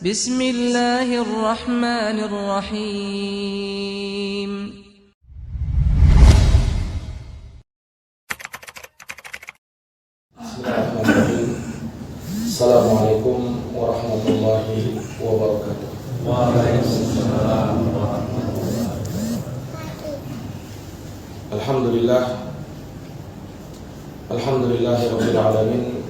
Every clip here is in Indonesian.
Bismillahirrahmanirrahim. Bismillahirrahmanirrahim. Assalamualaikum warahmatullahi wabarakatuh. Waalaikumsalam warahmatullahi wabarakatuh. Alhamdulillahi rabbil alamin.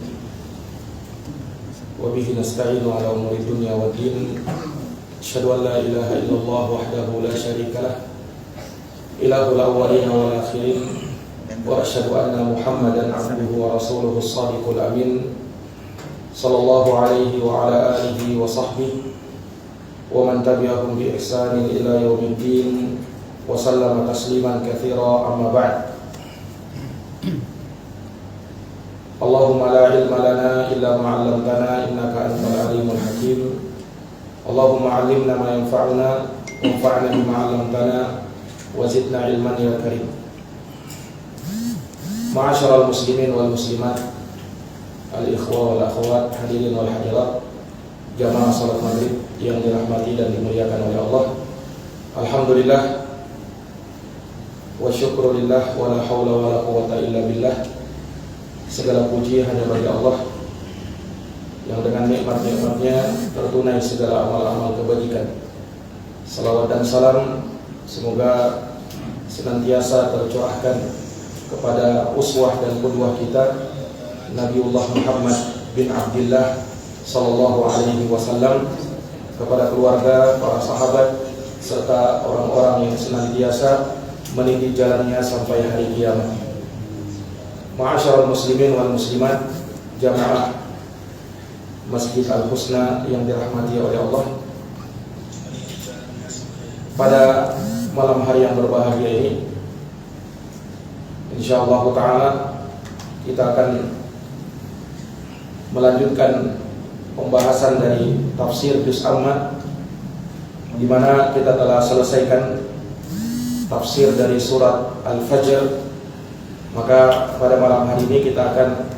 Wa bihi nasta'inu ala umuri dunya waddin. Asyhadu an la ilaha illallah wahdahu la syarika lah, ilahul awwalin wal akhirin. Wa asyhadu anna Muhammadan abduhu wa rasuluhu as-sadiqul amin. Sallallahu alaihi wa ala alihi wa sahbihi wa man tabi'ahum bi ihsanin ila yaumiddin wa sallama tasliman katsira, amma ba'd. Allahumma la ilma lana illa ma 'allamtana innaka antal alimul hakim. Allahumma 'allimna ma yanfa'una wanfa'na bima 'allamtana wa zidna ilman ya karim. Ma'asyiral muslimin wal muslimat, al-ikhwa wal akhwat, hadirin wal hadirat, jamaah salat maghrib yang dirahmati dan dimuliakan oleh Allah. Alhamdulillah wa syukrulillah wa la haula wa la quwwata illa billah. Segala puji hanya bagi Allah yang dengan nikmat-nikmatnya tertunai segala amal-amal kebajikan. Salawat dan salam semoga senantiasa tercurahkan kepada uswah dan qudwah kita, Nabiullah Muhammad bin Abdullah sallallahu alaihi wasallam, kepada keluarga, para sahabat, serta orang-orang yang senantiasa meniti jalannya sampai hari kiamat. Ma'asyiral muslimin wal muslimat, jamaah Masjid Al-Husna yang dirahmati oleh Allah. Pada malam hari yang berbahagia ini, insyaallah ta'ala kita akan melanjutkan pembahasan dari tafsir Juz Amma, di mana kita telah selesaikan tafsir dari surat Al-Fajr. Maka pada malam hari ini kita akan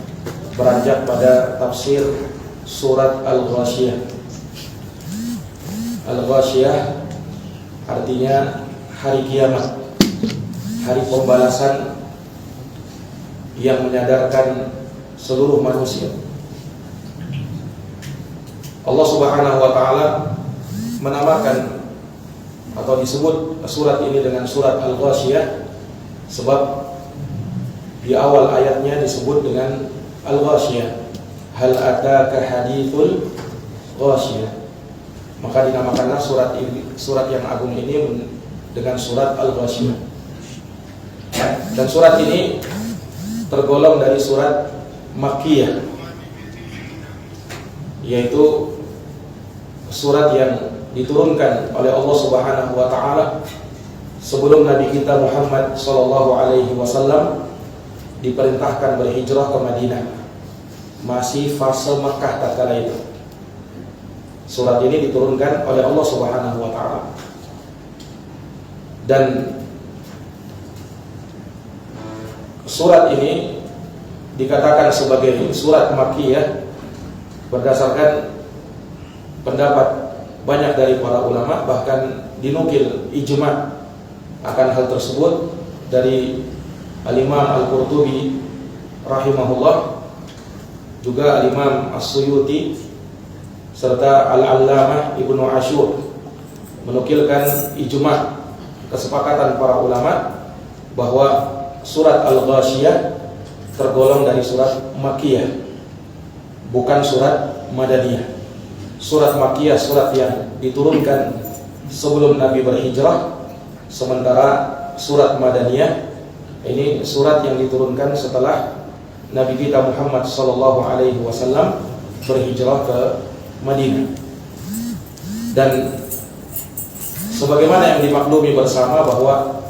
beranjak pada tafsir surat Al-Ghasyiyah. Al-Ghasyiyah artinya hari kiamat, hari pembalasan yang menyadarkan seluruh manusia. Allah Subhanahu wa taala menamakan atau disebut surat ini dengan surat Al-Ghasyiyah sebab di awal ayatnya disebut dengan Al-Ghasyiyah, hal ataka hadithul Ghasyiyah. Maka dinamakanlah surat yang agung ini dengan surat Al-Ghasyiyah. Dan surat ini tergolong dari surat Makkiyah, yaitu surat yang diturunkan oleh Allah Subhanahu wa taala sebelum Nabi kita Muhammad sallallahu alaihi wasallam diperintahkan berhijrah ke Madinah. Masih fase Makkah tatkala itu. Surat ini diturunkan oleh Allah Subhanahu wa taala. Dan surat ini dikatakan sebagai surat Makkiyah berdasarkan pendapat banyak dari para ulama, bahkan dinukil ijma' akan hal tersebut dari Al-Imam Al-Qurtubi rahimahullah, juga Al-Imam As-Suyuti, serta Al-Allamah Ibnu Ashur menukilkan ijma', kesepakatan para ulama bahwa surat Al-Ghasyiyah tergolong dari surat Makkiyah, bukan surat Madaniyah. Surat Makkiyah surat yang diturunkan sebelum Nabi berhijrah, sementara surat Madaniyah ini surat yang diturunkan setelah Nabi kita Muhammad sallallahu alaihi wasallam berhijrah ke Madinah. Dan sebagaimana yang dimaklumi bersama bahwa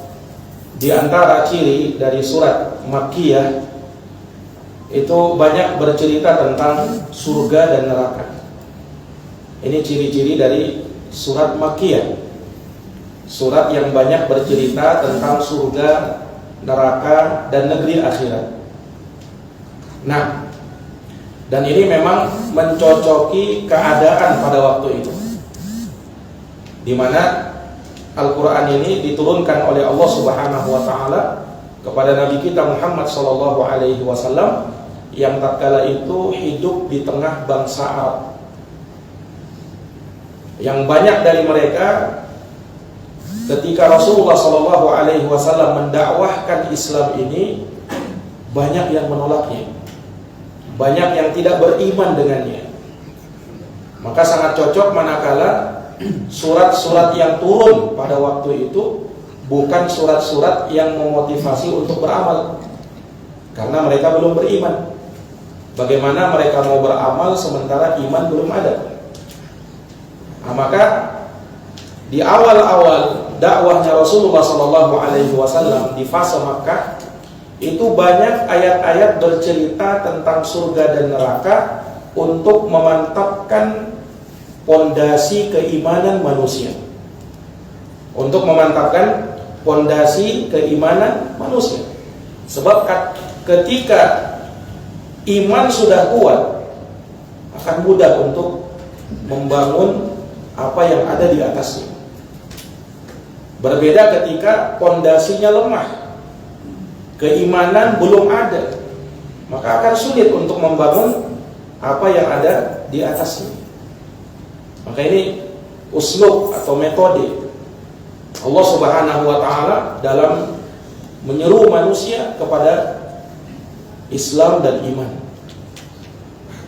di antara ciri dari surat Makkiyah itu banyak bercerita tentang surga dan neraka. Ini ciri-ciri dari surat Makkiyah, surat yang banyak bercerita tentang surga, neraka, dan negeri akhirat. Nah, Dan ini memang mencocoki keadaan pada waktu itu, di mana Al-Quran ini diturunkan oleh Allah Subhanahu wa Ta'ala kepada Nabi kita Muhammad Sallallahu Alaihi Wasallam yang tatkala itu hidup di tengah bangsa Arab, yang banyak dari mereka ketika Rasulullah Sallallahu Alaihi Wasallam mendakwahkan Islam ini, banyak yang menolaknya, banyak yang tidak beriman dengannya. Maka sangat cocok manakala surat-surat yang turun pada waktu itu bukan surat-surat yang memotivasi untuk beramal, karena mereka belum beriman. Bagaimana mereka mau beramal sementara iman belum ada? Nah, maka di awal-awal dakwahnya Rasulullah SAW di fase Makkah itu banyak ayat-ayat bercerita tentang surga dan neraka untuk memantapkan pondasi keimanan manusia, untuk memantapkan pondasi keimanan manusia. Sebab ketika iman sudah kuat, akan mudah untuk membangun apa yang ada di atasnya. Berbeda ketika pondasinya lemah, keimanan belum ada, maka akan sulit untuk membangun apa yang ada di atasnya. Maka ini uslub atau metode Allah Subhanahu wa Ta'ala dalam menyeru manusia kepada Islam dan iman.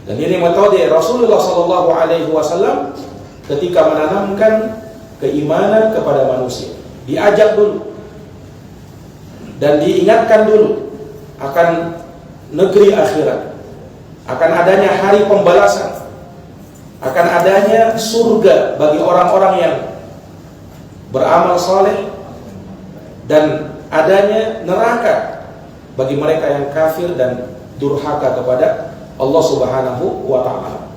Dan ini metode Rasulullah Sallallahu Alaihi Wasallam ketika menanamkan keimanan kepada manusia. Diajak dulu dan diingatkan dulu akan negeri akhirat, akan adanya hari pembalasan, akan adanya surga bagi orang-orang yang beramal saleh, dan adanya neraka bagi mereka yang kafir dan durhaka kepada Allah Subhanahu wa Ta'ala.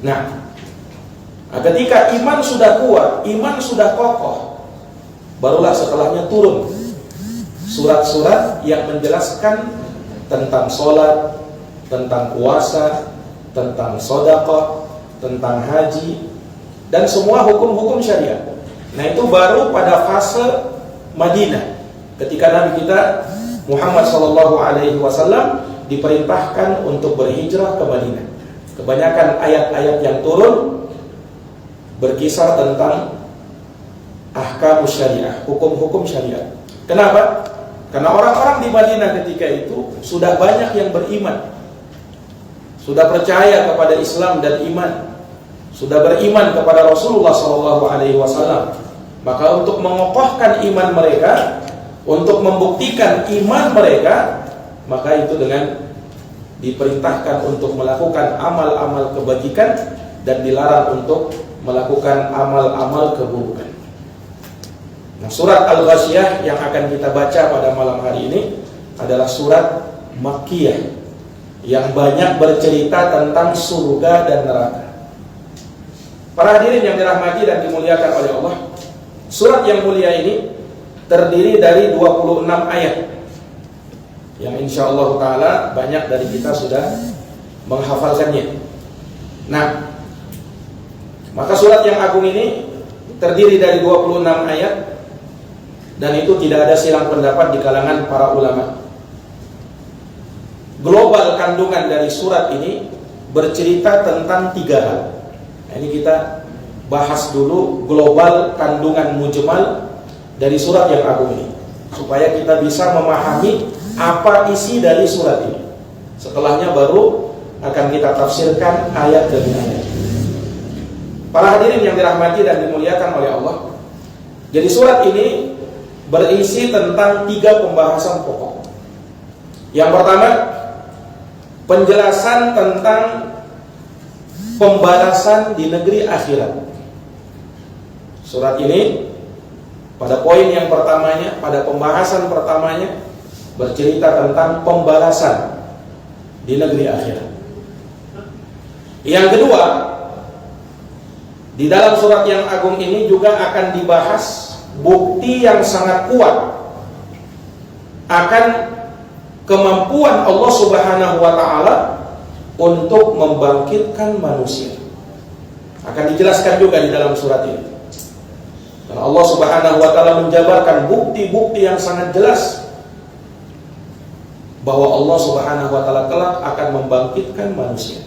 Nah, ketika iman sudah kuat, iman sudah kokoh, barulah setelahnya turun surat-surat yang menjelaskan tentang sholat, tentang puasa, tentang sedekah, tentang haji, dan semua hukum-hukum syariat. Nah, itu baru pada fase Madinah, ketika Nabi kita Muhammad SAW diperintahkan untuk berhijrah ke Madinah. Kebanyakan ayat-ayat yang turun berkisar tentang ahkam syariah, hukum-hukum syariat. Kenapa? Karena orang-orang di Madinah ketika itu sudah banyak yang beriman, sudah percaya kepada Islam dan iman, sudah beriman kepada Rasulullah SAW. Maka untuk mengokohkan iman mereka, untuk membuktikan iman mereka, maka itu dengan diperintahkan untuk melakukan amal-amal kebajikan dan dilarang untuk melakukan amal-amal keburukan. Nah, surat Al-Ghasyiyah yang akan kita baca pada malam hari ini adalah surat Makkiyah yang banyak bercerita tentang surga dan neraka. Para hadirin yang dirahmati dan dimuliakan oleh Allah, surat yang mulia ini terdiri dari 26 ayat yang insyaallah ta'ala banyak dari kita sudah menghafalkannya. Nah, maka surat yang agung ini terdiri dari 26 ayat, dan itu tidak ada silang pendapat di kalangan para ulama. Global kandungan dari surat ini bercerita tentang 3 hal. Nah, ini kita bahas dulu global kandungan mujmal dari surat yang agung ini, supaya kita bisa memahami apa isi dari surat ini. Setelahnya baru akan kita tafsirkan ayat demi ayat. Para hadirin yang dirahmati dan dimuliakan oleh Allah, jadi surat ini berisi tentang 3 pembahasan pokok. Yang pertama, penjelasan tentang pembalasan di negeri akhirat. Surat ini pada poin yang pertamanya, pada pembahasan pertamanya, bercerita tentang pembalasan di negeri akhirat. Yang kedua, di dalam surat yang agung ini juga akan dibahas bukti yang sangat kuat akan kemampuan Allah Subhanahu wa Ta'ala untuk membangkitkan manusia. Akan dijelaskan juga di dalam surat ini. Dan Allah Subhanahu wa taala menjabarkan bukti-bukti yang sangat jelas bahwa Allah Subhanahu wa taala kelak akan membangkitkan manusia.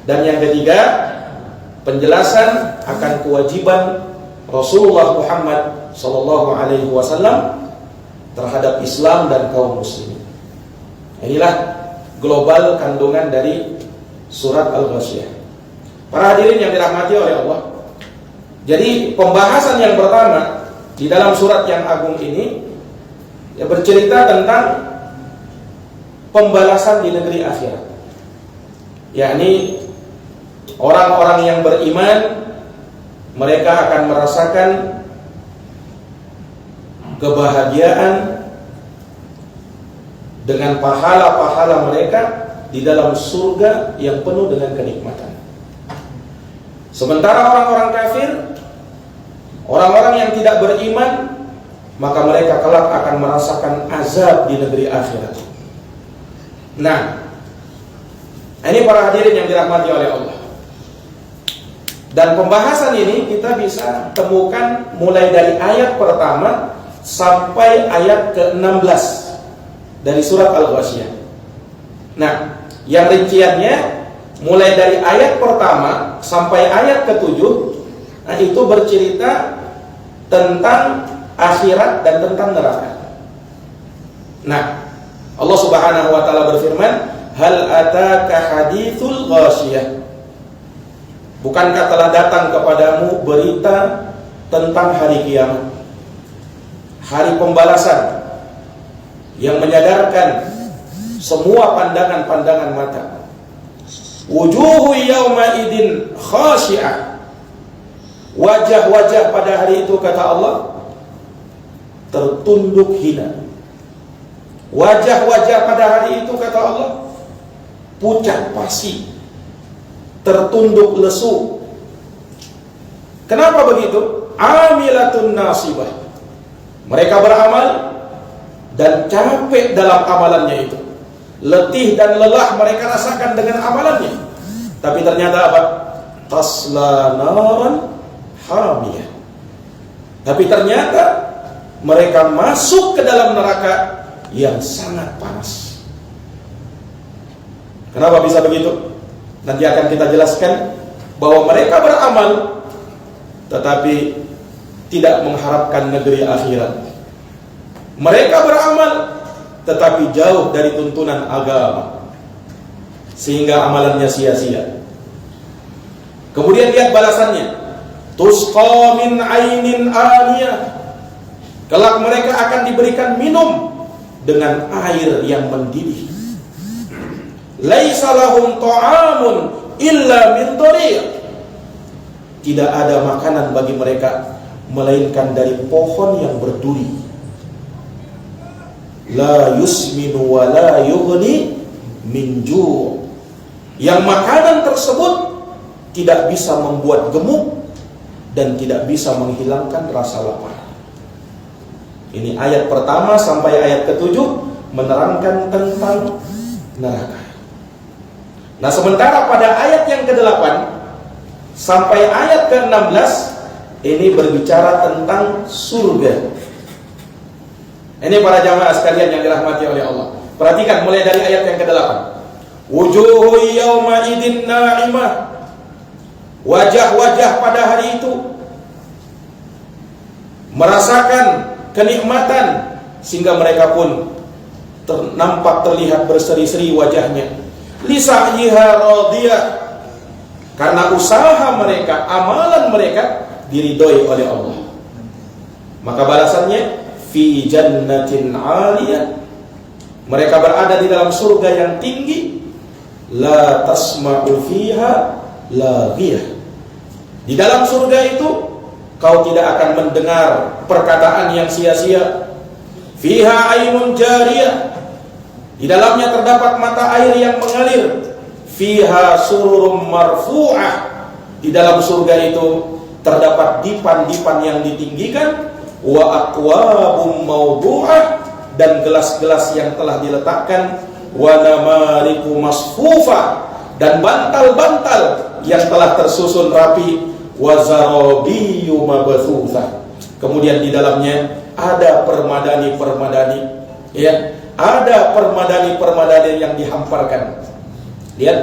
Dan yang ketiga, penjelasan akan kewajiban Rasulullah Muhammad sallallahu alaihi wasallam terhadap Islam dan kaum muslimin. Inilah global kandungan dari surat Al-Ghasyiyah. Para hadirin yang dirahmati oleh Allah. Jadi pembahasan yang pertama di dalam surat yang agung ini bercerita tentang pembalasan di negeri akhirat. Yakni orang-orang yang beriman, mereka akan merasakan kebahagiaan dengan pahala-pahala mereka di dalam surga yang penuh dengan kenikmatan. Sementara orang-orang kafir, orang-orang yang tidak beriman, maka mereka kelak akan merasakan azab di negeri akhirat. Nah, ini para hadirin yang dirahmati oleh Allah. Dan pembahasan ini kita bisa temukan mulai dari ayat pertama sampai ayat ke-16 dari surat Al-Ghasyiyah. Nah, yang rinciannya mulai dari ayat pertama sampai ayat ke-7, nah itu bercerita tentang akhirat dan tentang neraka. Nah, Allah Subhanahu wa taala berfirman, "Hal ataka haditsul ghasyiyah?" Bukankah telah datang kepadamu berita tentang hari kiamat, hari pembalasan yang menyadarkan semua pandangan-pandangan mata. Wujuhu yawma idin khashi'ah. Wajah-wajah pada hari itu, kata Allah, tertunduk hina. Wajah-wajah pada hari itu, kata Allah, pucat pasi, tertunduk lesu. Kenapa begitu? Amilatun nasibah. Mereka beramal dan capek dalam amalannya itu. Letih dan lelah mereka rasakan dengan amalannya. Tapi ternyata apa? Tasla naran hamiyah. Tapi ternyata mereka masuk ke dalam neraka yang sangat panas. Kenapa bisa begitu? Nanti akan kita jelaskan bahwa mereka beramal tetapi tidak mengharapkan negeri akhirat. Mereka beramal tetapi jauh dari tuntunan agama, sehingga amalannya sia-sia. Kemudian lihat balasannya, tusqa min ainin aniyah. Kelak mereka akan diberikan minum dengan air yang mendidih. Laisa lahum ta'amun illa min dhari'. Tidak ada makanan bagi mereka melainkan dari pohon yang berduri. La yusminu wa la yughni min ju'. Yang makanan tersebut tidak bisa membuat gemuk dan tidak bisa menghilangkan rasa lapar. Ini ayat pertama sampai ayat ke-7 menerangkan tentang neraka. Nah, sementara pada ayat yang ke-8 sampai ayat ke-16 ini berbicara tentang surga. Ini para jamaah sekalian yang dirahmati oleh Allah. Perhatikan mulai dari ayat yang ke-8. Wujuhu yawma idin na'imah. Wajah-wajah pada hari itu merasakan kenikmatan sehingga mereka pun nampak terlihat berseri-seri wajahnya. Lisa'yiha radiyah. Karena usaha mereka, amalan mereka diridhoi oleh Allah. Maka balasannya fi jannatin 'aliyah. Mereka berada di dalam surga yang tinggi. La tasma'u fiha laghiyah. Di dalam surga itu kau tidak akan mendengar perkataan yang sia-sia. Fiha ainun jariyah. Di dalamnya terdapat mata air yang mengalir. Fiha sururum marfu'ah. Di dalam surga itu terdapat dipan-dipan yang ditinggikan. Wa aqwabum mawdu'ah. Dan gelas-gelas yang telah diletakkan wa namariku masfufa, dan bantal-bantal yang telah tersusun rapi, wa zarabiyu mabthutha. Kemudian di dalamnya ada permadani-permadani, ya, ada permadani-permadani yang dihamparkan. Lihat,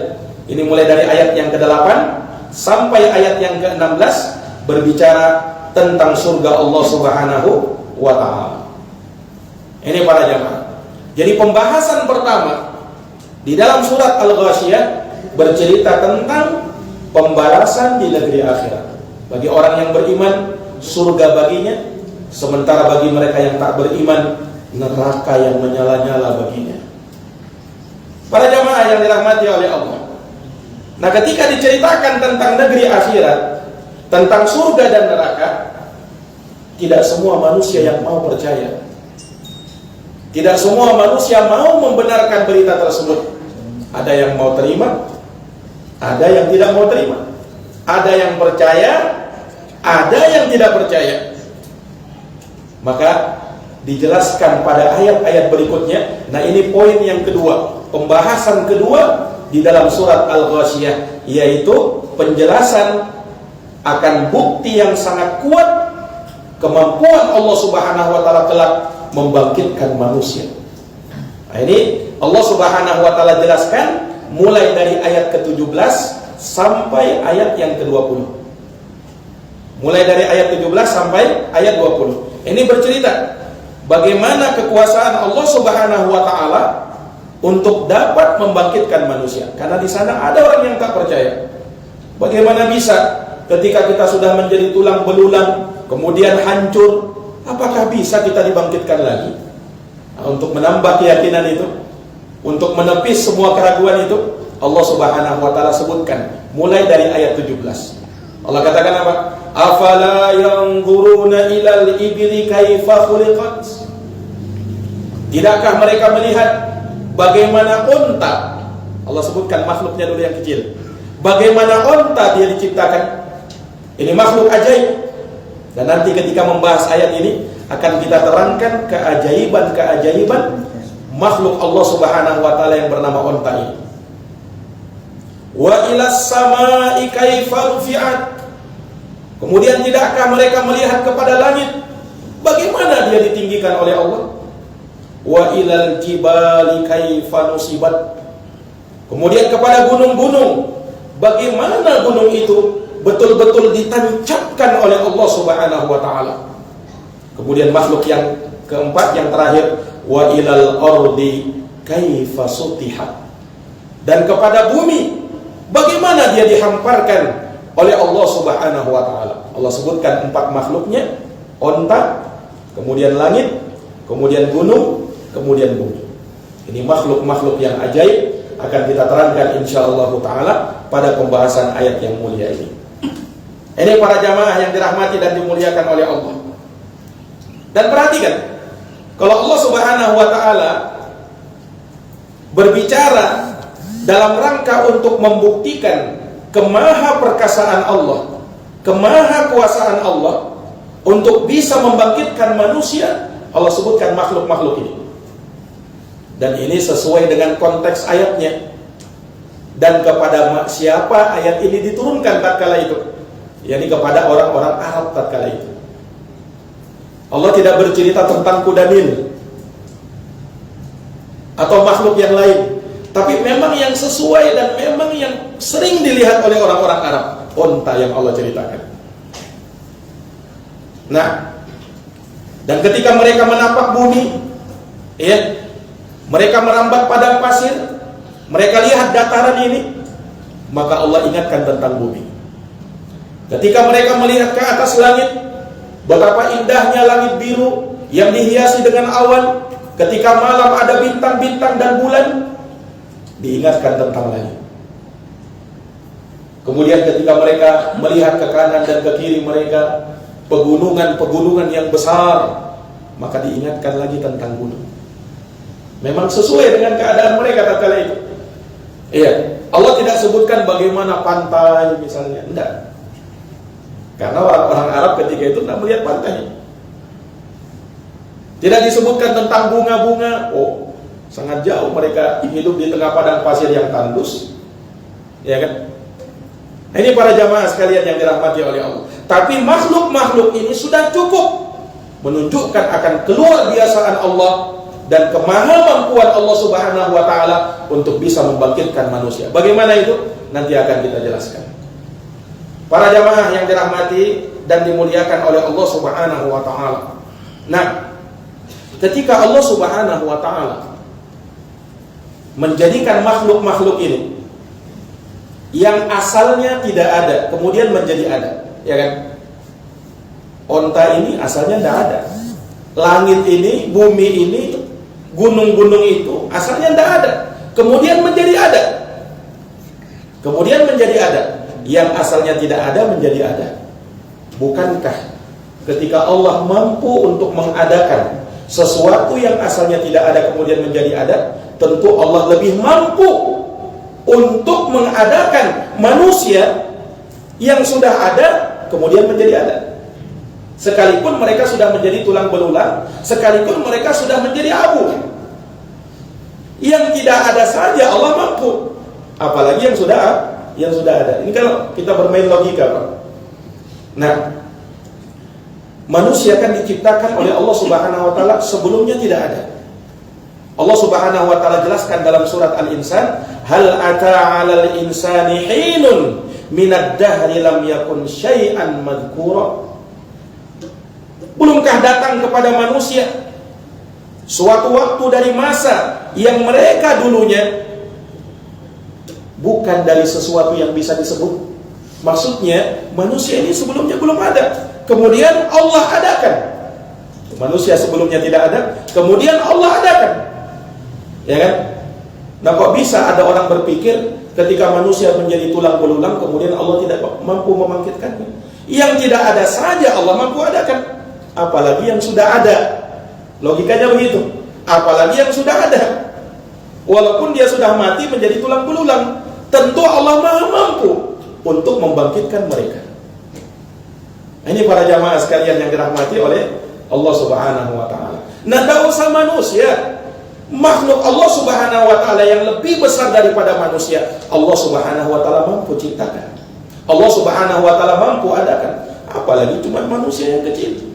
ini mulai dari ayat yang ke-8 sampai ayat yang ke-16 berbicara tentang surga Allah Subhanahu wa ta'ala. Ini para jamaah. Jadi pembahasan pertama di dalam surat Al-Ghasyiyah bercerita tentang pembalasan di negeri akhirat. Bagi orang yang beriman, surga baginya, sementara bagi mereka yang tak beriman, neraka yang menyala-nyala baginya. Para jamaah yang dirahmati oleh Allah. Nah, ketika diceritakan tentang negeri akhirat, tentang surga dan neraka, tidak semua manusia yang mau percaya. Tidak semua manusia mau membenarkan berita tersebut. Ada yang mau terima, ada yang tidak mau terima. Ada yang percaya, ada yang tidak percaya. Maka dijelaskan pada ayat-ayat berikutnya. Nah, ini poin yang kedua, pembahasan kedua di dalam surat Al-Ghasyiyah, yaitu penjelasan akan bukti yang sangat kuat kemampuan Allah Subhanahu wa ta'ala kelak membangkitkan manusia. Nah, ini Allah Subhanahu wa ta'ala jelaskan mulai dari ayat ke-17 sampai ayat yang ke-20. Mulai dari ayat 17 sampai ayat 20. Ini bercerita bagaimana kekuasaan Allah Subhanahu wa ta'ala untuk dapat membangkitkan manusia. Karena di sana ada orang yang tak percaya. Bagaimana bisa ketika kita sudah menjadi tulang belulang, kemudian hancur, apakah bisa kita dibangkitkan lagi? Nah, untuk menambah keyakinan itu, untuk menepis semua keraguan itu, Allah Subhanahu wa ta'ala sebutkan mulai dari ayat 17. Allah katakan apa? Afala yanzuruna ilal ibli kaifa khuliqat? Tidakkah mereka melihat bagaimana unta? Allah sebutkan makhluknya dulu yang kecil. Bagaimana unta dia diciptakan? Ini makhluk ajaib. Dan nanti ketika membahas ayat ini akan kita terangkan keajaiban-keajaiban makhluk Allah Subhanahu wa ta'ala yang bernama unta ini. Wa ilas samai kaifa rufi'at? Kemudian tidakkah mereka melihat kepada langit bagaimana dia ditinggikan oleh Allah? Wa ilal jibali kaifa nusibat? Kemudian kepada gunung-gunung, bagaimana gunung itu betul-betul ditancapkan oleh Allah Subhanahu wa ta'ala. Kemudian makhluk yang keempat, yang terakhir, wa ilal ardi kaifa sutihat? Dan kepada bumi, bagaimana dia dihamparkan oleh Allah Subhanahu wa ta'ala. Allah sebutkan 4 makhluknya, onta, kemudian langit, kemudian gunung, kemudian bumi. Ini makhluk-makhluk yang ajaib akan kita terangkan insyaallah ta'ala pada pembahasan ayat yang mulia ini. Ini para jamaah yang dirahmati dan dimuliakan oleh Allah. Dan perhatikan, kalau Allah Subhanahu wa ta'ala berbicara dalam rangka untuk membuktikan kemahaperkasaan Allah, kemahakuasaan Allah untuk bisa membangkitkan manusia, Allah sebutkan makhluk-makhluk ini. Dan ini sesuai dengan konteks ayatnya. Dan kepada siapa ayat ini diturunkan tatkala itu? yakni kepada orang-orang Arab tatkala itu. Allah tidak bercerita tentang kuda Nil atau makhluk yang lain, tapi memang yang sesuai dan memang yang sering dilihat oleh orang-orang Arab, onta yang Allah ceritakan. Nah, dan ketika mereka menapak bumi, ya, mereka merambat padang pasir, mereka lihat dataran ini, maka Allah ingatkan tentang bumi. Ketika mereka melihat ke atas langit, betapa indahnya langit biru yang dihiasi dengan awan, ketika malam ada bintang-bintang dan bulan, diingatkan tentang langit. Kemudian ketika mereka melihat ke kanan dan ke kiri mereka, pegunungan-pegunungan yang besar, maka diingatkan lagi tentang gunung. Memang sesuai dengan keadaan mereka tatkala itu. Iya, Allah tidak sebutkan bagaimana pantai misalnya, enggak. Karena orang Arab ketika itu tidak melihat pantai. Tidak disebutkan tentang bunga-bunga. Oh, Sangat jauh mereka hidup di tengah padang pasir yang tandus. Ya kan? Ini para jamaah sekalian yang dirahmati oleh Allah. Tapi makhluk-makhluk ini sudah cukup menunjukkan akan keluar biasaan Allah dan kemahamampuan Allah Subhanahu wa taala untuk bisa membangkitkan manusia. Bagaimana itu? Nanti akan kita jelaskan. Para jamaah yang dirahmati dan dimuliakan oleh Allah Subhanahu wa taala. Nah, ketika Allah Subhanahu wa taala menjadikan makhluk-makhluk ini yang asalnya tidak ada, kemudian menjadi ada, ya kan? Onta ini asalnya tidak ada. Langit ini, bumi ini, gunung-gunung itu asalnya tidak ada, kemudian menjadi ada. Kemudian menjadi ada. Yang asalnya tidak ada menjadi ada. Bukankah ketika Allah mampu untuk mengadakan sesuatu yang asalnya tidak ada kemudian menjadi ada, tentu Allah lebih mampu untuk mengadakan manusia yang sudah ada kemudian menjadi ada. Sekalipun mereka sudah menjadi tulang belulang, sekalipun mereka sudah menjadi abu, yang tidak ada saja Allah mampu, apalagi yang sudah ada. Ini kalau kita bermain logika, Pak. Nah, manusia kan diciptakan oleh Allah Subhanahu wa taala sebelumnya tidak ada. Allah Subhanahu wa taala jelaskan dalam surat Al-Insan, hal ata 'alal insani hinun minad dahri lam yakun syai'an madhkura. Belumkah datang kepada manusia suatu waktu dari masa yang mereka dulunya bukan dari sesuatu yang bisa disebut. Maksudnya manusia ini sebelumnya belum ada, kemudian Allah adakan. Manusia sebelumnya tidak ada, kemudian Allah adakan. Ya kan? Nah, kok bisa ada orang berpikir ketika manusia menjadi tulang belulang kemudian Allah tidak mampu membangkitkannya? Yang tidak ada saja Allah mampu adakan, apalagi yang sudah ada. Logikanya begitu. Apalagi yang sudah ada. Walaupun dia sudah mati menjadi tulang belulang, tentu Allah Maha mampu untuk membangkitkan mereka. Ini para jamaah sekalian yang dirahmati oleh Allah Subhanahu wa taala. Nah, tak usah manusia, makhluk Allah Subhanahu wa taala yang lebih besar daripada manusia, Allah Subhanahu wa taala mampu ciptakan. Allah Subhanahu wa taala mampu adakan, apalagi cuma manusia yang kecil.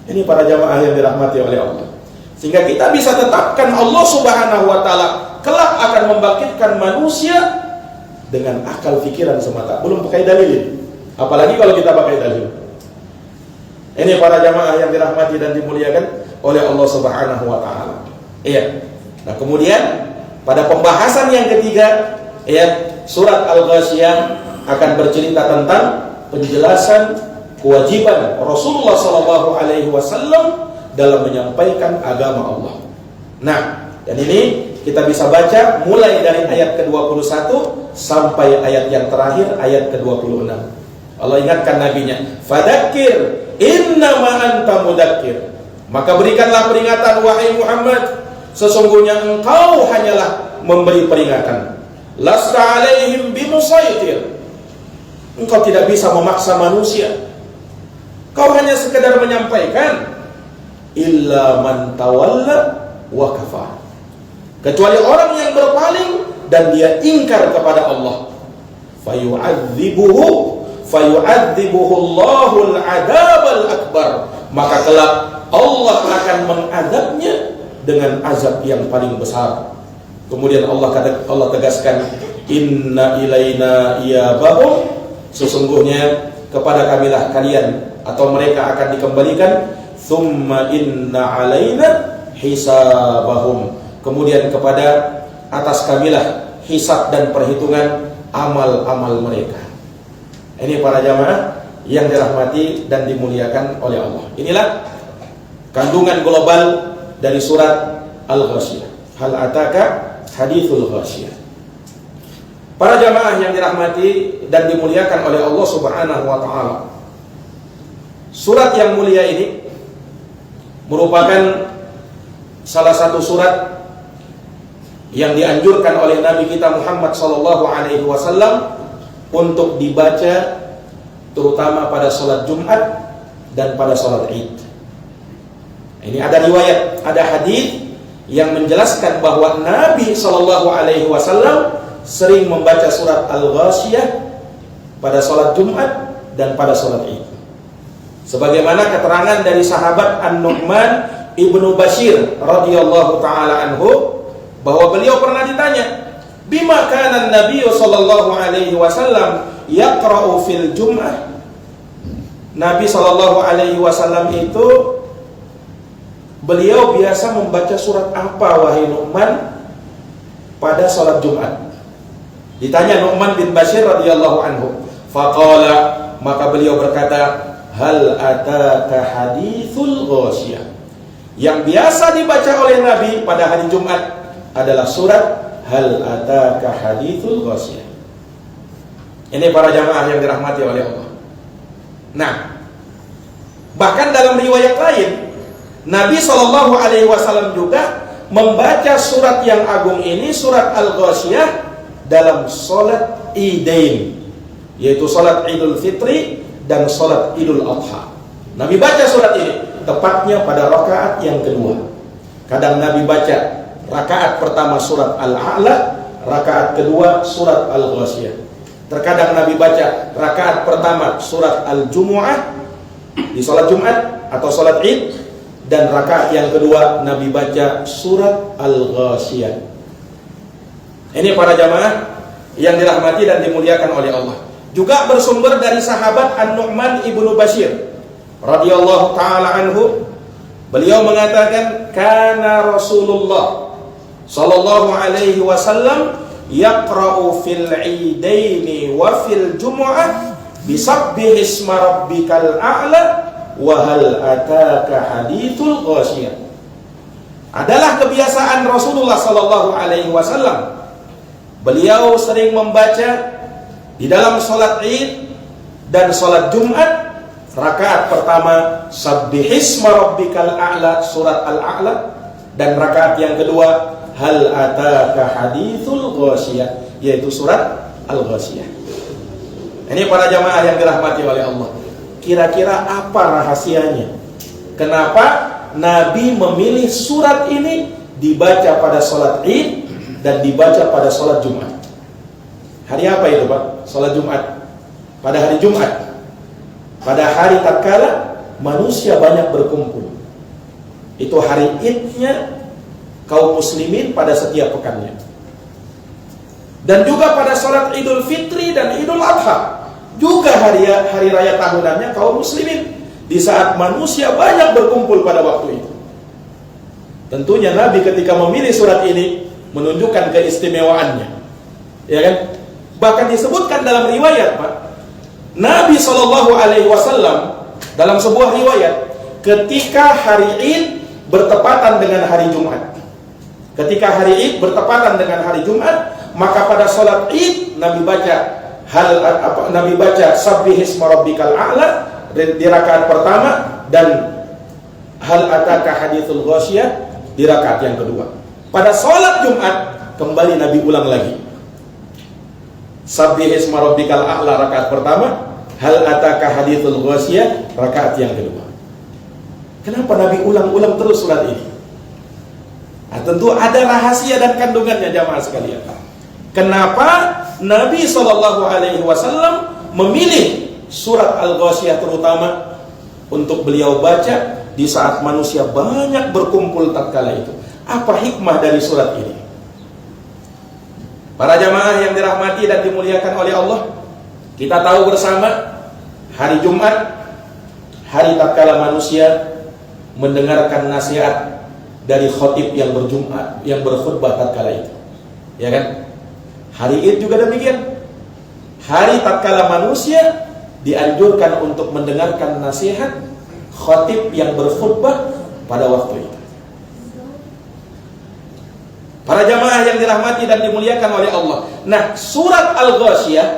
Ini para jamaah yang dirahmati oleh Allah. Sehingga kita bisa tetapkan Allah Subhanahu wa taala kelak akan membangkitkan manusia dengan akal pikiran semata, belum pakai dalil. Apalagi kalau kita pakai dalil. Ini para jamaah yang dirahmati dan dimuliakan oleh Allah Subhanahu wa taala. Iya. Nah, kemudian pada pembahasan yang ketiga, ya, surat Al-Ghasyiyah akan bercerita tentang penjelasan kewajiban Rasulullah sallallahu alaihi wasallam dalam menyampaikan agama Allah. Nah, dan ini kita bisa baca mulai dari ayat ke-21 sampai ayat yang terakhir, ayat ke-26. Allah ingatkan nabinya, "Fadzakir innama anta mudzakir." Maka berikanlah peringatan wahai Muhammad, sesungguhnya engkau hanyalah memberi peringatan. Lasta alaihim bimusaitir. Engkau tidak bisa memaksa manusia. Kau hanya sekedar menyampaikan. Illa man tawalla wa kafar. Kecuali orang yang berpaling dan dia ingkar kepada Allah. Fayu'adzibuhu Allahul adzabal akbar. Maka kelak Allah akan mengadabnya dengan azab yang paling besar. Kemudian Allah tegaskan, inna ilaina iyabahum, sesungguhnya kepada kamilah kalian atau mereka akan dikembalikan, thumma inna alaina hisabahum, kemudian kepada atas kamilah hisab dan perhitungan amal-amal mereka. Ini para jamaah yang dirahmati dan dimuliakan oleh Allah. Inilah kandungan global dari surat Al-Ghasyiyah. Hal ataka hadithul Ghasyiyah. Para jamaah yang dirahmati dan dimuliakan oleh Allah Subhanahu wa taala. Surat yang mulia ini merupakan salah satu surat yang dianjurkan oleh Nabi kita Muhammad sallallahu alaihi wasallam untuk dibaca terutama pada salat Jumat dan pada salat Id. Ini ada riwayat, ada hadis yang menjelaskan bahwa Nabi SAW sering membaca surat Al-Ghasyiyah pada sholat Jumat dan pada sholat Id. Sebagaimana keterangan dari sahabat An-Nu'man ibnu Bashir radhiyallahu taala anhu, bahwa beliau pernah ditanya, bima kana Nabi sallallahu alaihi wasallam yaqra'u fil Jum'ah. Nabi sallallahu alaihi wasallam itu beliau biasa membaca surat apa wahai Nu'man pada sholat Jumat? Ditanya Nu'man bin Bashir radhiyallahu anhu. Faqala, maka beliau berkata, hal ataka hadithul Ghasyiyah. Yang biasa dibaca oleh Nabi pada hari Jumat adalah surat hal ataka hadithul Ghasyiyah. Ini para jamaah yang dirahmati oleh Allah. Nah, bahkan dalam riwayat lain Nabi SAW juga membaca surat yang agung ini, surat Al-Ghasyiyah, dalam sholat Idain, yaitu sholat Idul Fitri dan sholat Idul Adha. Nabi baca surat ini tepatnya pada rakaat yang kedua. Kadang Nabi baca rakaat pertama surat Al-A'la, rakaat kedua surat Al-Ghasyiyah. Terkadang Nabi baca rakaat pertama surat Al-Jumu'ah di sholat Jumat atau sholat Id, dan rakaat yang kedua Nabi baca surat Al-Ghasyiyah. Ini para jamaah yang dirahmati dan dimuliakan oleh Allah. Juga bersumber dari sahabat An-Nu'man ibnu Bashir radhiyallahu taala anhu, beliau mengatakan, kana Rasulullah sallallahu alaihi wasallam yaqra'u fil idaini wa fil jumu'ah bisabbih isma rabbikal a'la wa hal ataka hadithul Ghasyiyah. Adalah kebiasaan Rasulullah sallallahu alaihi wasallam, beliau sering membaca di dalam sholat Id dan sholat Jumat, rakaat pertama Sabbihisma Rabbikal A'la, surat Al-A'la, dan rakaat yang kedua Hal Ataka Hadithul Ghasyiyah, yaitu surat Al-Ghasyiyah. Ini para jamaah yang dirahmati oleh Allah. Kira-kira apa rahasianya? Kenapa Nabi memilih surat ini dibaca pada sholat Id dan dibaca pada sholat Jumat? Hari apa itu Pak? Sholat Jumat. Pada hari Jumat, pada hari tatkala manusia banyak berkumpul. Itu hari Idnya kaum muslimin pada setiap pekannya. Dan juga pada sholat Idul Fitri dan Idul Adha, juga hari raya tahunannya kaum muslimin, di saat manusia banyak berkumpul pada waktu itu. Tentunya Nabi ketika memilih surat ini menunjukkan keistimewaannya, ya kan? Bahkan disebutkan dalam riwayat, Pak, Nabi SAW dalam sebuah riwayat, ketika hari Id bertepatan dengan hari Jumat, ketika hari Id bertepatan dengan hari Jumat, maka pada sholat Id Nabi baca Sabbihisma Rabbikal A'la di rakaat pertama, dan Hal Ataka Hadithul Ghasyiyah di rakaat yang kedua. Pada sholat Jumat kembali Nabi ulang lagi Sabbihisma Rabbikal A'la rakaat pertama, Hal Ataka Hadithul Ghasyiyah rakaat yang kedua. Kenapa Nabi ulang-ulang terus surat ini? Nah, tentu ada rahasia dan kandungannya jamaah sekalian. Kenapa Nabi SAW memilih surat Al-Ghasyiyah terutama untuk beliau baca di saat manusia banyak berkumpul tatkala itu? Apa hikmah dari surat ini? Para jamaah yang dirahmati dan dimuliakan oleh Allah, kita tahu bersama hari Jumat, hari tatkala manusia mendengarkan nasihat dari khatib yang berjumat, yang berkhutbah tatkala itu, ya kan? Hari Id juga demikian. Hari tatkala manusia dianjurkan untuk mendengarkan nasihat khatib yang berkhutbah pada waktu itu. Para jamaah yang dirahmati dan dimuliakan oleh Allah. Nah, surat Al-Ghasyiyah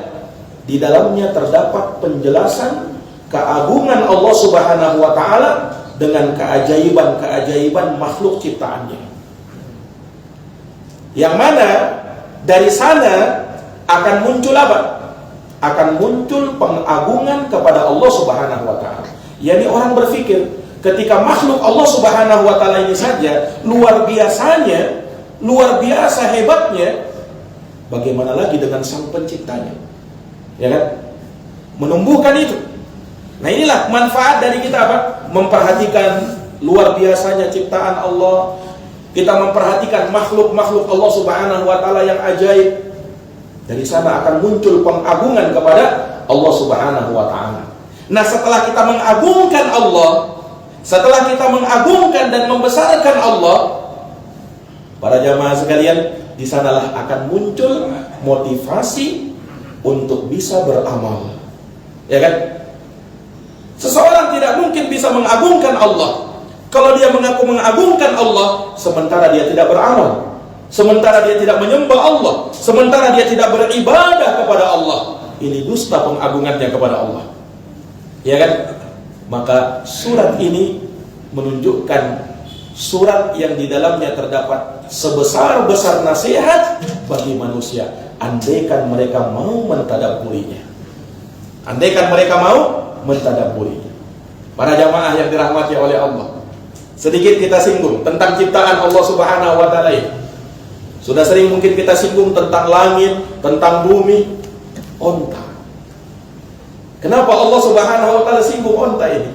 di dalamnya terdapat penjelasan keagungan Allah Subhanahu wa taala dengan keajaiban-keajaiban makhluk ciptaannya. Yang mana dari sana akan muncul apa? Akan muncul pengagungan kepada Allah Subhanahu wa taala. Yani orang berpikir, ketika makhluk Allah Subhanahu wa taala ini saja luar biasa hebatnya, bagaimana lagi dengan Sang Penciptanya? Ya kan? Menumbuhkan itu. Nah, inilah manfaat dari kita apa? Memperhatikan luar biasanya ciptaan Allah. Kita memperhatikan makhluk-makhluk Allah Subhanahu wa taala yang ajaib. Dari sana akan muncul pengagungan kepada Allah Subhanahu wa taala. Nah, setelah kita mengagungkan Allah, setelah kita mengagungkan dan membesarkan Allah, para jamaah sekalian, di sanalah akan muncul motivasi untuk bisa beramal. Ya kan? Seseorang tidak mungkin bisa mengagungkan Allah kalau dia mengaku mengagungkan Allah sementara dia tidak beramal, sementara dia tidak menyembah Allah, sementara dia tidak beribadah kepada Allah. Ini dusta pengagungannya kepada Allah. Ya kan? Maka surat ini menunjukkan surat yang di dalamnya terdapat sebesar-besar nasihat bagi manusia, andaikan mereka mau mentadabburinya. Andaikan mereka mau mentadabburinya. Para jamaah yang dirahmati oleh Allah, sedikit kita singgung tentang ciptaan Allah Subhanahu wa taala ini. Sudah sering mungkin kita singgung tentang langit, tentang bumi, onta. Kenapa Allah Subhanahu wa taala singgung onta ini?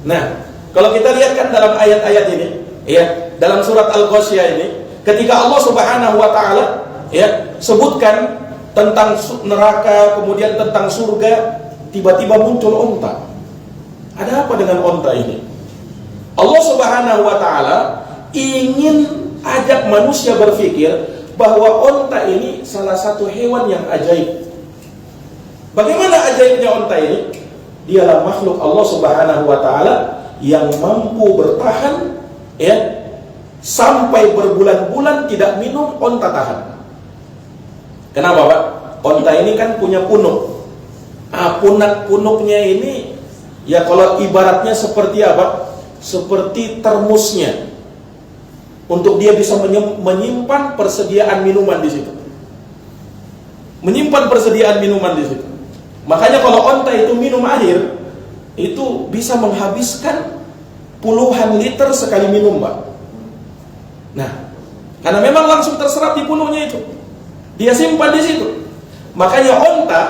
Nah, kalau kita lihat kan dalam ayat-ayat ini, ya, dalam surat Al-Ghasyiyah ini, ketika Allah Subhanahu wa taala ya sebutkan tentang neraka, kemudian tentang surga, tiba-tiba muncul onta. Ada apa dengan onta ini? Allah Subhanahu wa taala ingin ajak manusia berpikir bahwa onta ini salah satu hewan yang ajaib. Bagaimana ajaibnya onta ini? Dialah makhluk Allah Subhanahu wa taala yang mampu bertahan ya sampai berbulan-bulan tidak minum, onta tahan. Kenapa, Pak? Onta ini kan punya punuk. Punak-punuknya ini ya kalau ibaratnya seperti apa? Seperti termosnya. Untuk dia bisa menyimpan persediaan minuman di situ. Menyimpan persediaan minuman di situ. Makanya kalau onta itu minum air, itu bisa menghabiskan puluhan liter sekali minum, Pak. Nah, karena memang langsung terserap di punuknya itu. Dia simpan di situ. Makanya onta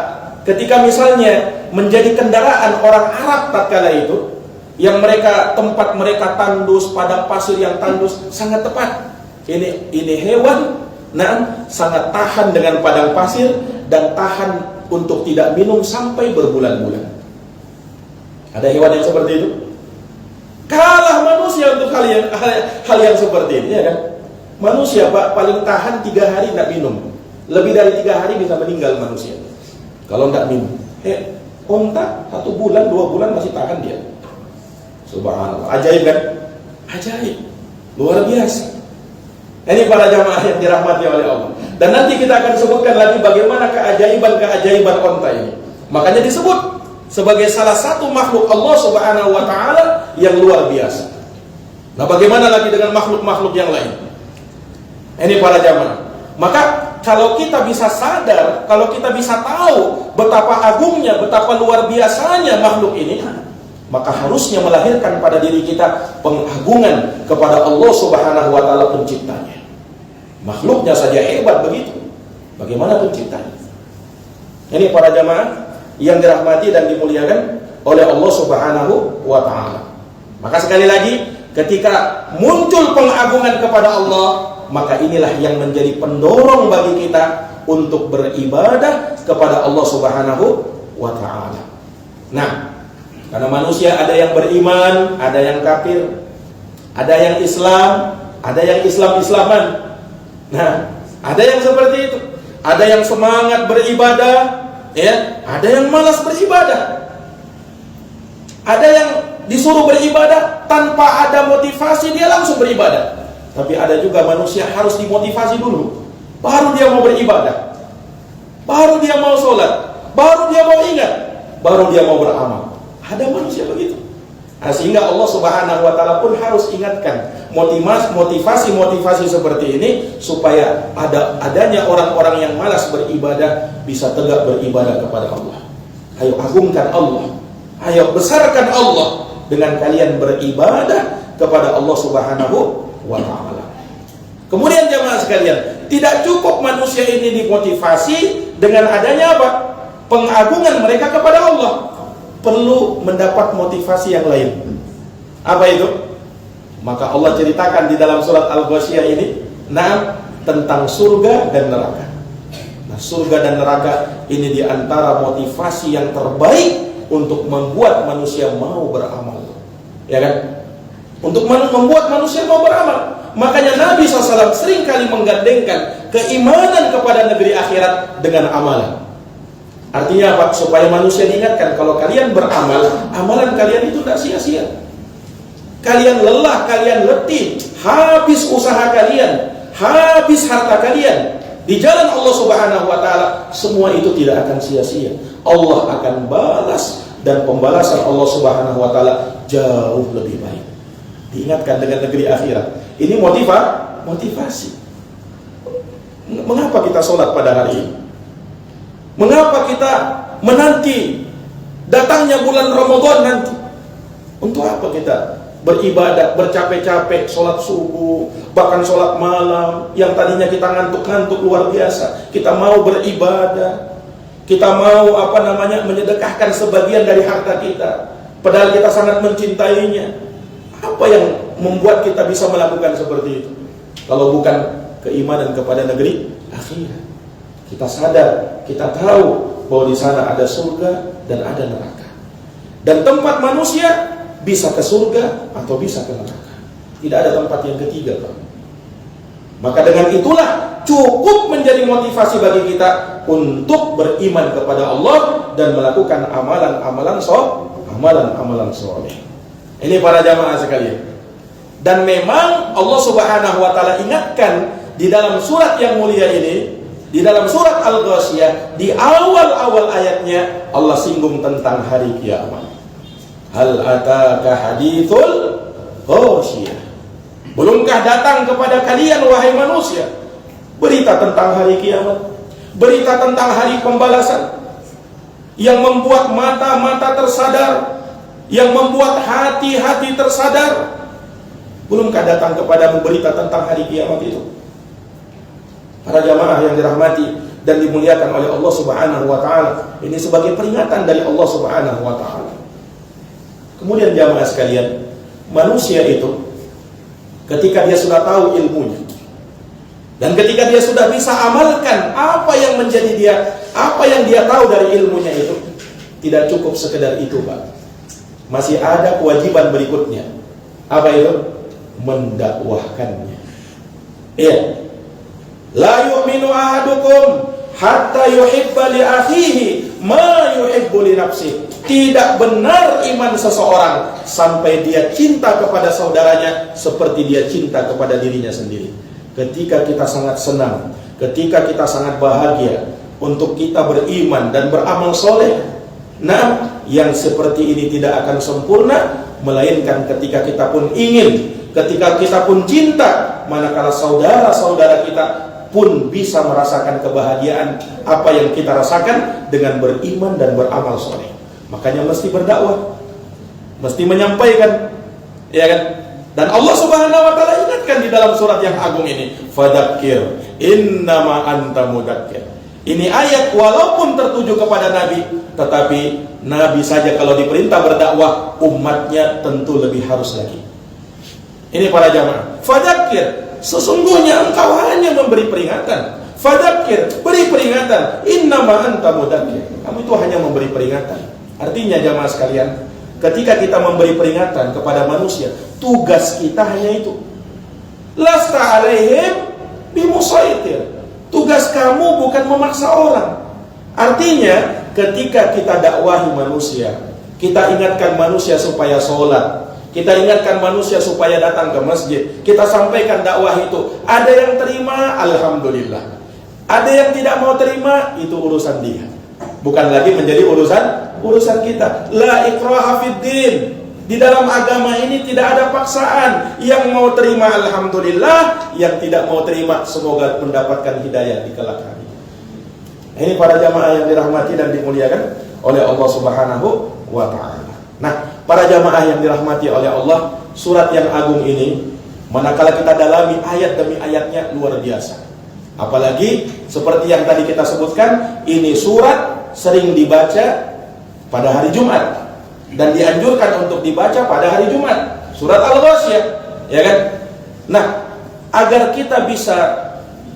ketika misalnya menjadi kendaraan orang Arab tatkala itu, yang tempat mereka tandus, padang pasir yang tandus sangat tepat. Ini hewan sangat tahan dengan padang pasir dan tahan untuk tidak minum sampai berbulan-bulan. Ada hewan yang seperti itu? Kalah manusia untuk hal yang seperti ini, ya kan? Manusia, Pak, paling tahan 3 hari tidak minum. Lebih dari 3 hari bisa meninggal manusia kalau tidak minum. Onta 1 bulan, 2 bulan masih tahan dia. Subhanallah, ajaib kan? Ajaib, luar biasa. Ini para jamaah yang dirahmati oleh Allah. Dan nanti kita akan sebutkan lagi bagaimana keajaiban onta ini. Makanya disebut sebagai salah satu makhluk Allah Subhanahu wa taala yang luar biasa. Nah, bagaimana lagi dengan makhluk-makhluk yang lain? Ini para jamaah. Maka kalau kita bisa sadar, kalau kita bisa tahu betapa agungnya, betapa luar biasanya makhluk ini, maka harusnya melahirkan pada diri kita pengagungan kepada Allah Subhanahu wa taala penciptanya. Makhluknya saja hebat begitu, bagaimana penciptanya? Ini para jamaah yang dirahmati dan dimuliakan oleh Allah Subhanahu wa taala. Maka sekali lagi, ketika muncul pengagungan kepada Allah, maka inilah yang menjadi pendorong bagi kita untuk beribadah kepada Allah Subhanahu wa taala. Nah, karena manusia ada yang beriman, ada yang kafir, ada yang Islam, ada yang Islam-Islaman. Nah, ada yang seperti itu. Ada yang semangat beribadah, ya, ada yang malas beribadah. Ada yang disuruh beribadah tanpa ada motivasi, dia langsung beribadah. Tapi ada juga manusia harus dimotivasi dulu, baru dia mau beribadah, baru dia mau sholat, baru dia mau ingat, baru dia mau beramal. Ada manusia begitu. Nah, sehingga Allah Subhanahu wa taala pun harus ingatkan motivasi seperti ini supaya adanya orang-orang yang malas beribadah bisa tegak beribadah kepada Allah. Ayo agungkan Allah, ayo besarkan Allah dengan kalian beribadah kepada Allah Subhanahu wa ta'ala. Kemudian jamaah sekalian, tidak cukup manusia ini dimotivasi dengan adanya apa? Pengagungan mereka kepada Allah. Perlu mendapat motivasi yang lain. Apa itu? Maka Allah ceritakan di dalam surat Al-Ghasyiyah ini, tentang surga dan neraka. Nah, surga dan neraka ini diantara motivasi yang terbaik untuk membuat manusia mau beramal. Ya kan? Untuk membuat manusia mau beramal. Makanya Nabi SAW sering kali menggandengkan keimanan kepada negeri akhirat dengan amalan. Artinya apa? Supaya manusia diingatkan, kalau kalian beramal, amalan kalian itu tidak sia-sia. Kalian lelah, kalian letih, habis usaha kalian, habis harta kalian di jalan Allah Subhanahu wa ta'ala, semua itu tidak akan sia-sia. Allah akan balas, dan pembalasan Allah Subhanahu wa ta'ala jauh lebih baik. Diingatkan dengan negeri akhirat. Ini motivasi. Mengapa kita sholat pada hari ini? Mengapa kita menanti datangnya bulan Ramadan nanti? Untuk apa kita beribadah, bercapek-capek, sholat subuh, bahkan sholat malam, yang tadinya kita ngantuk-ngantuk luar biasa, kita mau beribadah, kita mau menyedekahkan sebagian dari harta kita, padahal kita sangat mencintainya. Apa yang membuat kita bisa melakukan seperti itu? Kalau bukan keimanan kepada negeri akhirat. Kita sadar, kita tahu bahwa di sana ada surga dan ada neraka. Dan tempat manusia bisa ke surga atau bisa ke neraka. Tidak ada tempat yang ketiga, Pak. Maka dengan itulah cukup menjadi motivasi bagi kita untuk beriman kepada Allah dan melakukan amalan-amalan soleh. Ini para jamaah sekalian. Dan memang Allah Subhanahu wa ta'ala ingatkan di dalam surat yang mulia ini, di dalam surat Al-Ghasyiyah, di awal-awal ayatnya Allah singgung tentang hari kiamat. Hal ataka hadithul ghasyiyah. Belumkah datang kepada kalian wahai manusia berita tentang hari kiamat, berita tentang hari pembalasan, yang membuat mata-mata tersadar, yang membuat hati-hati tersadar? Belumkah datang kepadamu berita tentang hari kiamat itu? Para jamaah yang dirahmati dan dimuliakan oleh Allah Subhanahu wa ta'ala, ini sebagai peringatan dari Allah Subhanahu wa ta'ala. Kemudian jamaah sekalian, manusia itu ketika dia sudah tahu ilmunya, dan ketika dia sudah bisa amalkan apa yang menjadi dia, apa yang dia tahu dari ilmunya itu, tidak cukup sekedar itu, Pak. Masih ada kewajiban berikutnya. Apa itu? Mendakwahkannya. Iya. La yu'minu ahadukum hatta yuhibba li akhihi ma yuhibbu li nafsihi. Tidak benar iman seseorang sampai dia cinta kepada saudaranya seperti dia cinta kepada dirinya sendiri. Ketika kita sangat senang, ketika kita sangat bahagia untuk kita beriman dan beramal soleh, nah, yang seperti ini tidak akan sempurna melainkan ketika kita pun ingin, ketika kita pun cinta, manakala saudara-saudara kita pun bisa merasakan kebahagiaan apa yang kita rasakan dengan beriman dan beramal soleh. Makanya mesti berdakwah, mesti menyampaikan, ya kan? Dan Allah Subhanahu wa ta'ala ingatkan di dalam surat yang agung ini, fadzakir innama anta mudzakir. Ini ayat walaupun tertuju kepada Nabi, tetapi Nabi saja kalau diperintah berdakwah, umatnya tentu lebih harus lagi. Ini para jamaah, fadzakir, sesungguhnya engkau hanya memberi peringatan. Fadzakir, beri peringatan. Innama anta mudzakir, kamu itu hanya memberi peringatan. Artinya jamaah sekalian, ketika kita memberi peringatan kepada manusia, tugas kita hanya itu. Lasta alaihim bimusaitir. Tugas kamu bukan memaksa orang. Artinya ketika kita dakwahi manusia, kita ingatkan manusia supaya sholat, kita ingatkan manusia supaya datang ke masjid, kita sampaikan dakwah itu. Ada yang terima, alhamdulillah. Ada yang tidak mau terima, itu urusan dia, bukan lagi menjadi urusan kita. La ikraha fid din. Di dalam agama ini tidak ada paksaan. Yang mau terima alhamdulillah, yang tidak mau terima semoga mendapatkan hidayah di kelak hari. Ini para jamaah yang dirahmati dan dimuliakan oleh Allah Subhanahu wa ta'ala. Nah, para jamaah yang dirahmati oleh Allah, surat yang agung ini, manakala kita dalami ayat demi ayatnya, luar biasa. Apalagi seperti yang tadi kita sebutkan, ini surat sering dibaca pada hari Jumat dan dianjurkan untuk dibaca pada hari Jumat. Surat Al-Ghasyiyah, ya kan? Nah, agar kita bisa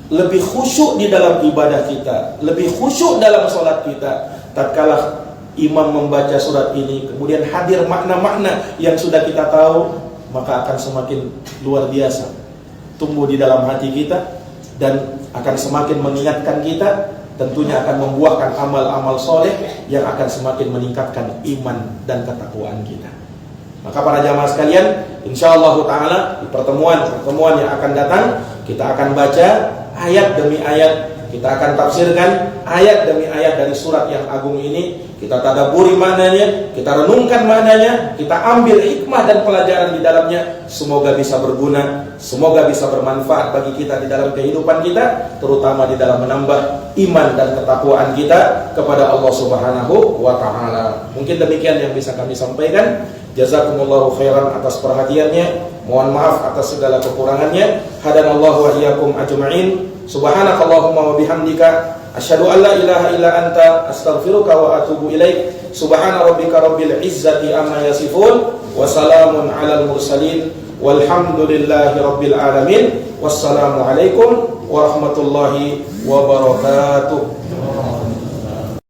lebih khusyuk di dalam ibadah kita, lebih khusyuk dalam sholat kita, tatkala imam membaca surat ini, kemudian hadir makna-makna yang sudah kita tahu, maka akan semakin luar biasa tumbuh di dalam hati kita dan akan semakin mengingatkan kita, tentunya akan membuahkan amal-amal soleh yang akan semakin meningkatkan iman dan ketakwaan kita. Maka para jamaah sekalian, insyaallah ta'ala di pertemuan yang akan datang, kita akan baca ayat demi ayat, kita akan tafsirkan ayat demi ayat dari surat yang agung ini. Kita tadabburi maknanya, kita renungkan maknanya, kita ambil hikmah dan pelajaran di dalamnya. Semoga bisa berguna, semoga bisa bermanfaat bagi kita di dalam kehidupan kita, terutama di dalam menambah iman dan ketakwaan kita kepada Allah Subhanahu wa ta'ala. Mungkin demikian yang bisa kami sampaikan. Jazakumullahu khairan atas perhatiannya. Mohon maaf atas segala kekurangannya. Hadanallahu wa iyyakum ajma'in. Subhanakallahumma wa bihamdika asyhadu an la ilaha illa anta astaghfiruka wa atubu ilaik. Subhana rabbika rabbil izzati amma yasifun wa salamun alal mursalin walhamdulillahi rabbil alamin. Wassalamu alaikum warahmatullahi wabarakatuh.